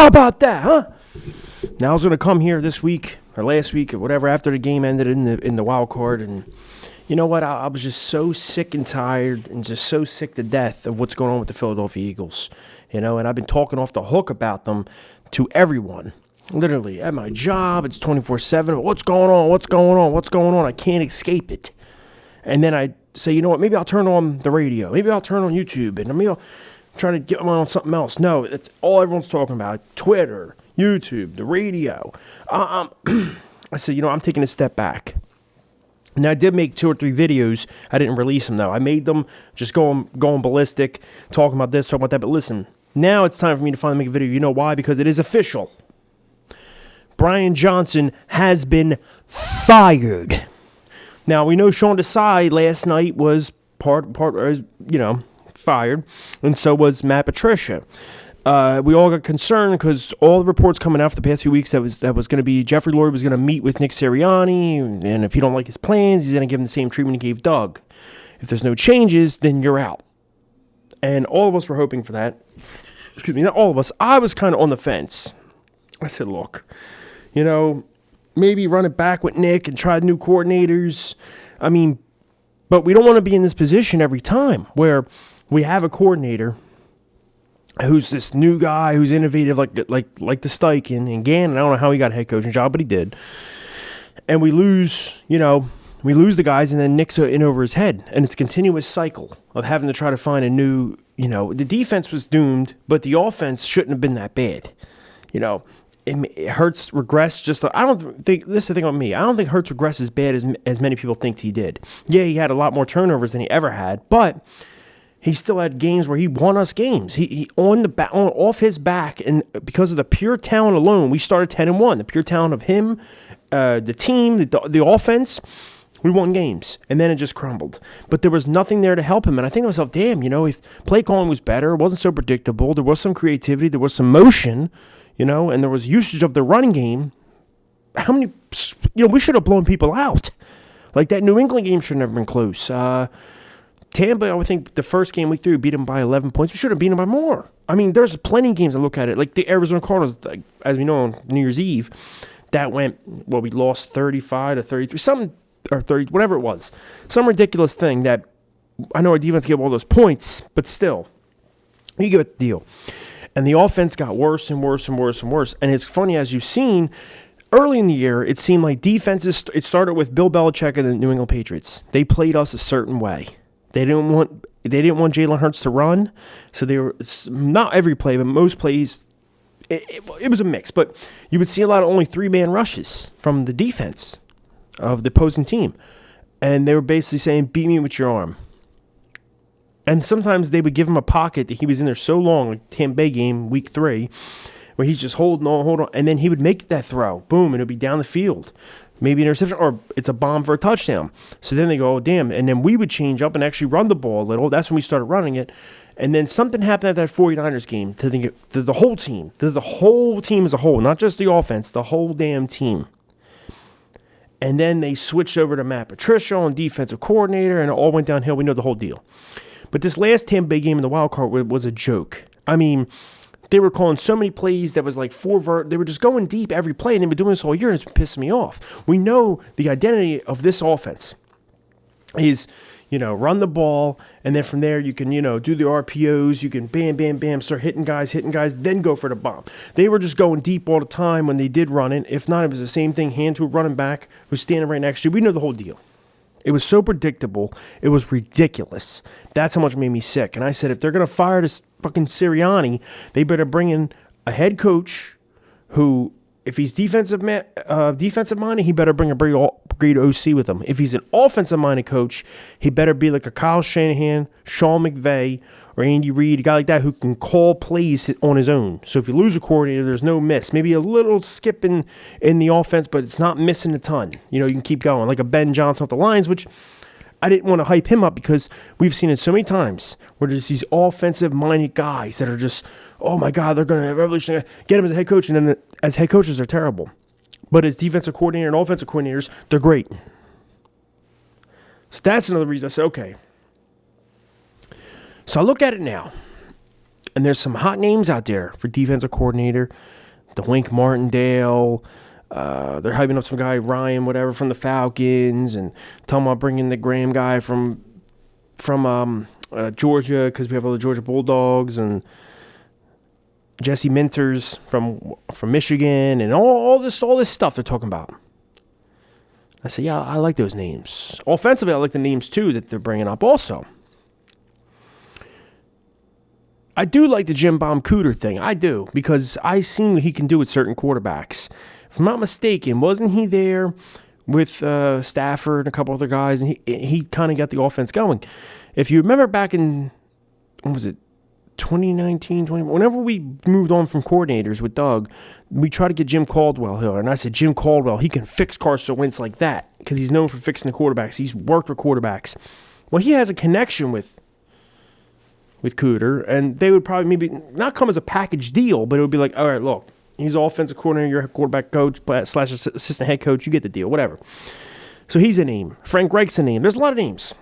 How about that, huh? Now I was going to come here this week or last week or whatever after the game ended in the wild card, and you know what? I was just so sick and tired and just so sick to death of what's going on with the Philadelphia Eagles. And I've been talking off the hook about them to everyone. Literally, at my job, it's 24/7. What's going on? What's going on? What's going on? I can't escape it. And then I say, you know what? Maybe I'll turn on the radio. Maybe I'll turn on YouTube, and maybe I'll try to get on something else. No, that's all everyone's talking about. Twitter, YouTube, the radio. I said, I'm taking a step back. Now, I did make 2 or 3 videos. I didn't release them, though. I made them just going ballistic, talking about this, talking about that. But listen, now it's time for me to finally make a video. You know why? Because it is official. Brian Johnson has been fired. Now, we know Sean Desai last night was fired, and so was Matt Patricia. We all got concerned because all the reports coming out for the past few weeks that was going to be Jeffrey Lurie was going to meet with Nick Sirianni, and if he don't like his plans, he's going to give him the same treatment he gave Doug. If there's no changes, then you're out. And all of us were hoping for that. Excuse me, not all of us. I was kind of on the fence. I said, look, maybe run it back with Nick and try new coordinators. But we don't want to be in this position every time where we have a coordinator who's this new guy who's innovative like the Steichen and Gannon. I don't know how he got a head coaching job, but he did. And we lose the guys, and then Nick's in over his head. And it's a continuous cycle of having to try to find a new, the defense was doomed, but the offense shouldn't have been that bad. It Hurts regressed I don't think, this is the thing with me, I don't think Hurts regressed as bad as many people think he did. Yeah, he had a lot more turnovers than he ever had, but he still had games where he won us games. He off his back, and because of the pure talent alone, we started 10-1. The pure talent of him, the team, the offense, we won games, and then it just crumbled. But there was nothing there to help him, and I think to myself, damn, if play calling was better, it wasn't so predictable, there was some creativity, there was some motion, and there was usage of the running game. How many, we should have blown people out. Like that New England game should have never been close. Tampa, I would think the first game we threw, beat them by 11 points. We should have beat them by more. There's plenty of games I look at it. Like the Arizona Cardinals, as we know, on New Year's Eve, that went, we lost 35-33, something, or 30, whatever it was. Some ridiculous thing that, I know our defense gave all those points, but still, you get the deal. And the offense got worse and worse and worse and worse. And it's funny, as you've seen, early in the year, it seemed like defenses, it started with Bill Belichick and the New England Patriots. They played us a certain way. They didn't want Jalen Hurts to run, so they were, not every play, but most plays, it was a mix. But you would see a lot of only 3-man rushes from the defense of the opposing team. And they were basically saying, beat me with your arm. And sometimes they would give him a pocket that he was in there so long, like the Tampa Bay game, week 3, where he's just holding on, and then he would make that throw. Boom, and it would be down the field. Maybe an interception, or it's a bomb for a touchdown. So then they go, oh, damn. And then we would change up and actually run the ball a little. That's when we started running it. And then something happened at that 49ers game to the whole team. To the whole team as a whole, not just the offense, the whole damn team. And then they switched over to Matt Patricia on defensive coordinator, and it all went downhill. We know the whole deal. But this last Tampa Bay game in the wild card was a joke. They were calling so many plays that was like they were just going deep every play, and they've been doing this all year, and it's pissing me off. We know the identity of this offense is, run the ball, and then from there you can, do the RPOs, you can bam, bam, bam, start hitting guys, then go for the bomb. They were just going deep all the time when they did run it. If not, it was the same thing, hand to a running back who's standing right next to you. We know the whole deal. It was so predictable. It was ridiculous. That's how much it made me sick. And I said, if they're going to fire this fucking Sirianni, they better bring in a head coach who, if he's defensive-minded, he better bring a great OC with him. If he's an offensive-minded coach, he better be like a Kyle Shanahan, Sean McVay, or Andy Reid, a guy like that who can call plays on his own. So if you lose a coordinator, there's no miss. Maybe a little skip in the offense, but it's not missing a ton. You can keep going. Like a Ben Johnson off the Lions, which I didn't want to hype him up because we've seen it so many times where there's these offensive-minded guys that are just, oh my God, they're going to revolutionary, get him as a head coach, and then as head coaches, they're terrible. But as defensive coordinator and offensive coordinators, they're great. So that's another reason I said, okay. So I look at it now. And there's some hot names out there for defensive coordinator. DeWink Martindale. They're hyping up some guy, Ryan, whatever, from the Falcons, and talking about bringing the Graham guy from Georgia, because we have all the Georgia Bulldogs, and Jesse Minters from Michigan, and all this stuff they're talking about. I say, yeah, I like those names. Offensively, I like the names too that they're bringing up. Also, I do like the Jim Bomb Cooter thing. I do, because I seen what he can do with certain quarterbacks. If I'm not mistaken, wasn't he there with Stafford and a couple other guys, and he kind of got the offense going? If you remember back in, what was it, 2019, whenever we moved on from coordinators with Doug, we tried to get Jim Caldwell here, and I said, Jim Caldwell, he can fix Carson Wentz like that, because he's known for fixing the quarterbacks. He's worked with quarterbacks. Well, he has a connection with Cooter, and they would probably maybe not come as a package deal, but it would be like, all right, look, he's offensive coordinator, you're a quarterback coach / assistant head coach, you get the deal, whatever. So he's a name. Frank Reich's a name. There's a lot of names.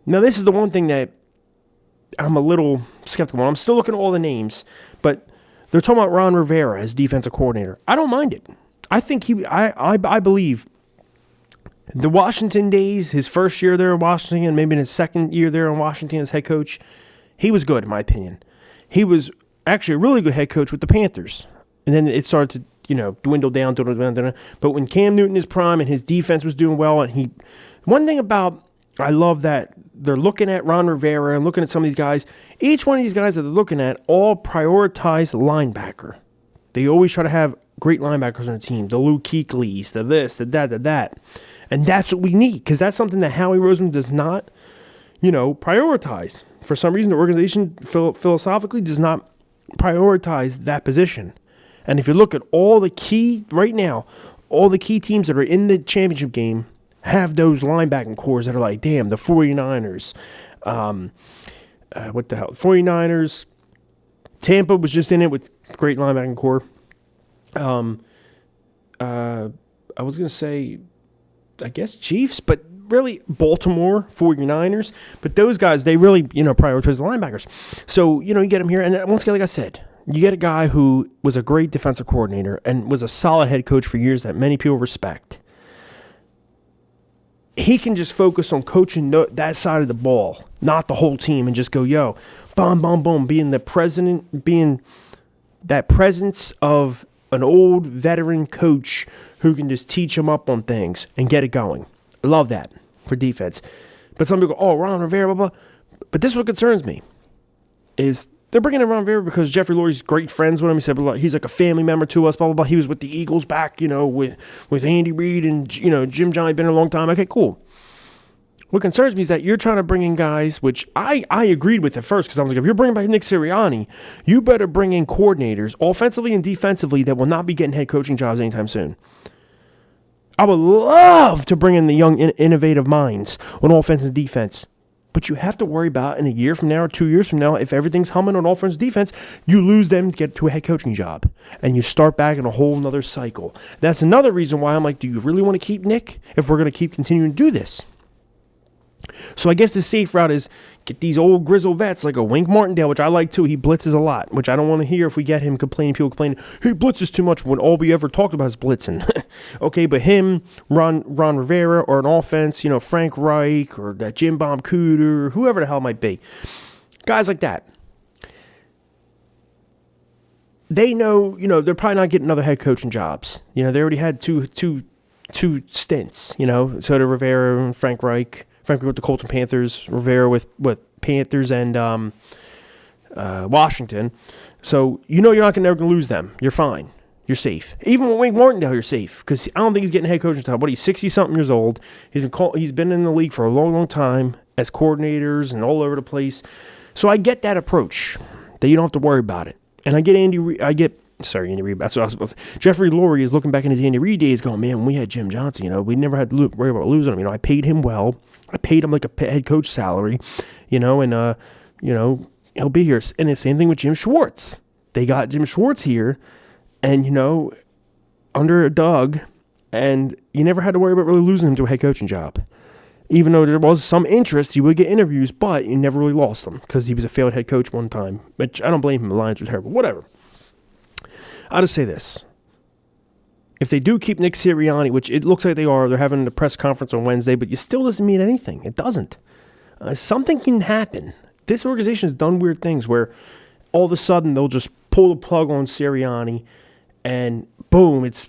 Now, this is the one thing that I'm a little skeptical on. I'm still looking at all the names, but they're talking about Ron Rivera as defensive coordinator. I don't mind it. I think I believe the Washington days, his first year there in Washington, and maybe in his second year there in Washington as head coach, he was good, in my opinion. He was actually a really good head coach with the Panthers. And then it started to, dwindle down. But when Cam Newton is prime and his defense was doing well, and one thing about, I love that they're looking at Ron Rivera and looking at some of these guys. Each one of these guys that they're looking at all prioritize linebacker. They always try to have great linebackers on the team. The Luke Kuechly's, the this, the that, the that. And that's what we need, because that's something that Howie Roseman does not, prioritize. For some reason, the organization philosophically does not prioritize that position. And if you look at all the key teams that are in the championship game have those linebacking cores that are like, damn, the 49ers. What the hell? 49ers. Tampa was just in it with great linebacking core. I was going to say, I guess Chiefs, but really Baltimore 49ers. But those guys, they really, prioritize the linebackers. So, you get them here. And once again, like I said, you get a guy who was a great defensive coordinator and was a solid head coach for years that many people respect. He can just focus on coaching that side of the ball, not the whole team, and just go, yo, boom, boom, boom, being the president, being that presence of an old veteran coach who can just teach them up on things and get it going. I love that for defense. But some people go, oh, Ron Rivera, blah, blah. But this is what concerns me, is they're bringing in Ron Rivera because Jeffrey Lurie's great friends with him. He said, well, he's like a family member to us, blah, blah, blah. He was with the Eagles back, with Andy Reid and, Jim Johnny, been a long time. Okay, cool. What concerns me is that you're trying to bring in guys, which I agreed with at first, because I was like, if you're bringing back Nick Sirianni, you better bring in coordinators, offensively and defensively, that will not be getting head coaching jobs anytime soon. I would love to bring in the young, innovative minds on offense and defense. But you have to worry about in a year from now or 2 years from now, if everything's humming on offense and defense, you lose them to get to a head coaching job. And you start back in a whole nother cycle. That's another reason why I'm like, do you really want to keep Nick if we're going to keep continuing to do this? So I guess the safe route is get these old grizzle vets like a Wink Martindale, which I like too. He blitzes a lot, which I don't want to hear if we get him complaining. People complaining, he blitzes too much when all we ever talked about is blitzing. Okay, but him, Ron Rivera, or an offense, Frank Reich, or that Jim Bomb Cooter, or whoever the hell it might be. Guys like that. They know, they're probably not getting another head coaching jobs. They already had two stints, so did Rivera and Frank Reich. Frank with the Colts and Panthers, Rivera with Panthers and Washington. So you're not never going to lose them. You're fine. You're safe. Even with Wink Martindale, you're safe, because I don't think he's getting head coaching time. But he's 60-something years old. He's been in the league for a long, long time as coordinators and all over the place. So I get that approach, that you don't have to worry about it. And I get Andy Reid. That's what I was supposed to say. Jeffrey Lurie is looking back in his Andy Reid days going, man, when we had Jim Johnson, we never had to worry about losing him. I paid him well. I paid him like a head coach salary, and he'll be here. And the same thing with Jim Schwartz. They got Jim Schwartz here, and, under Doug, and you never had to worry about really losing him to a head coaching job. Even though there was some interest, he would get interviews, but he never really lost them because he was a failed head coach one time. Which I don't blame him. The Lions were terrible. Whatever. I'll just say this. If they do keep Nick Sirianni, which it looks like they are, they're having a press conference on Wednesday, but it still doesn't mean anything. It doesn't. Something can happen. This organization has done weird things where all of a sudden they'll just pull the plug on Sirianni and boom, it's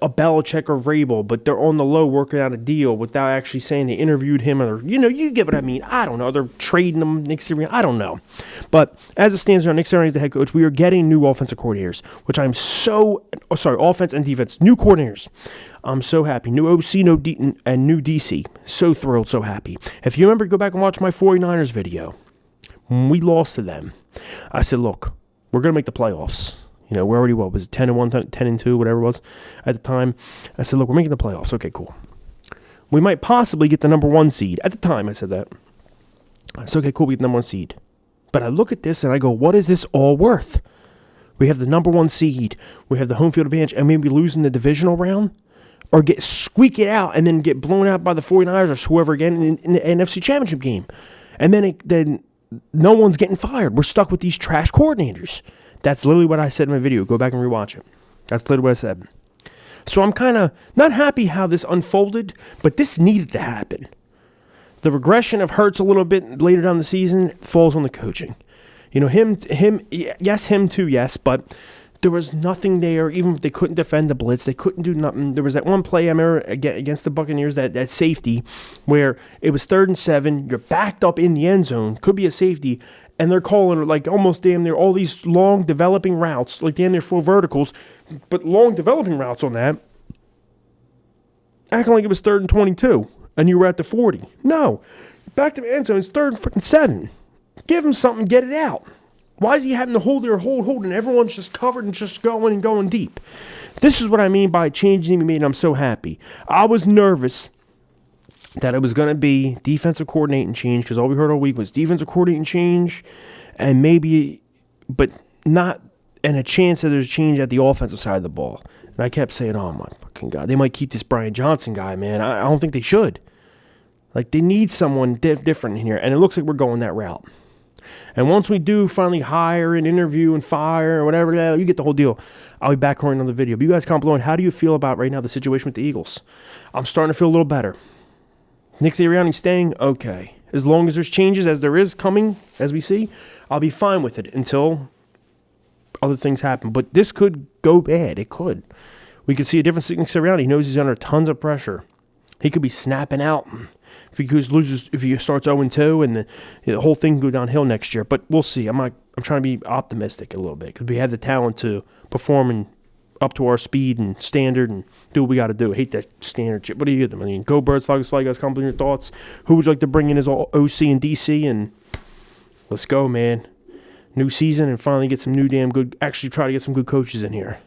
a Belichick or Vrabel, but they're on the low working out a deal without actually saying they interviewed him or, you get what I mean. I don't know. They're trading them, Nick Sirianni. I don't know. But as it stands now, Nick Sirianni is the head coach. We are getting new offensive coordinators, which I'm offense and defense, new coordinators. I'm so happy. New OC, and new DC. So thrilled, so happy. If you remember, go back and watch my 49ers video. When we lost to them, I said, look, we're going to make the playoffs. We're already, was it 10-1, 10-2, whatever it was at the time. I said, look, we're making the playoffs. Okay, cool. We might possibly get the number 1 seed. At the time, I said that. I said, okay, cool, we get the number 1 seed. But I look at this and I go, what is this all worth? We have the number 1 seed. We have the home field advantage, and maybe losing the divisional round or squeak it out and then get blown out by the 49ers or whoever again in the NFC Championship game. And then no one's getting fired. We're stuck with these trash coordinators. That's literally what I said in my video. Go back and rewatch it. That's literally what I said. So I'm kind of not happy how this unfolded, but this needed to happen. The regression of Hurts a little bit later down the season falls on the coaching. Him too, yes, but there was nothing there. Even if they couldn't defend the blitz, they couldn't do nothing. There was that one play I remember against the Buccaneers, that safety, where it was 3rd and 7. You're backed up in the end zone, could be a safety, and they're calling like almost damn near all these long developing routes, like damn near full verticals, but long developing routes on that, acting like it was 3rd and 22, and you were at the 40. No, back to the end zone, it's 3rd and freaking 7. Give him something, get it out. Why is he having to hold, and everyone's just covered and just going deep? This is what I mean by changing the made, and I'm so happy. I was nervous that it was going to be defensive coordinating change, because all we heard all week was defensive coordinating change, and maybe, but not, and a chance that there's change at the offensive side of the ball. And I kept saying, oh my fucking God, they might keep this Brian Johnson guy, man. I don't think they should. Like, they need someone different in here, and it looks like we're going that route. And once we do finally hire and interview and fire or whatever, you get the whole deal. I'll be back on the video. But you guys comment below on how do you feel about right now the situation with the Eagles? I'm starting to feel a little better. Nick Sirianni staying, okay. As long as there's changes, as there is coming, as we see, I'll be fine with it until other things happen. But this could go bad. It could. We could see a different Nick Sirianni. He knows he's under tons of pressure. He could be snapping out if he starts 0-2, and the whole thing can go downhill next year. But we'll see. I'm trying to be optimistic a little bit because we have the talent to perform and up to our speed and standard and do what we got to do. I hate that standard shit. What do you get? I mean, go Birds, fly guys, comment your thoughts. Who would you like to bring in as OC and DC? And let's go, man. New season and finally get some new damn good, actually try to get some good coaches in here.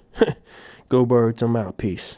Go Birds, I'm out. Peace.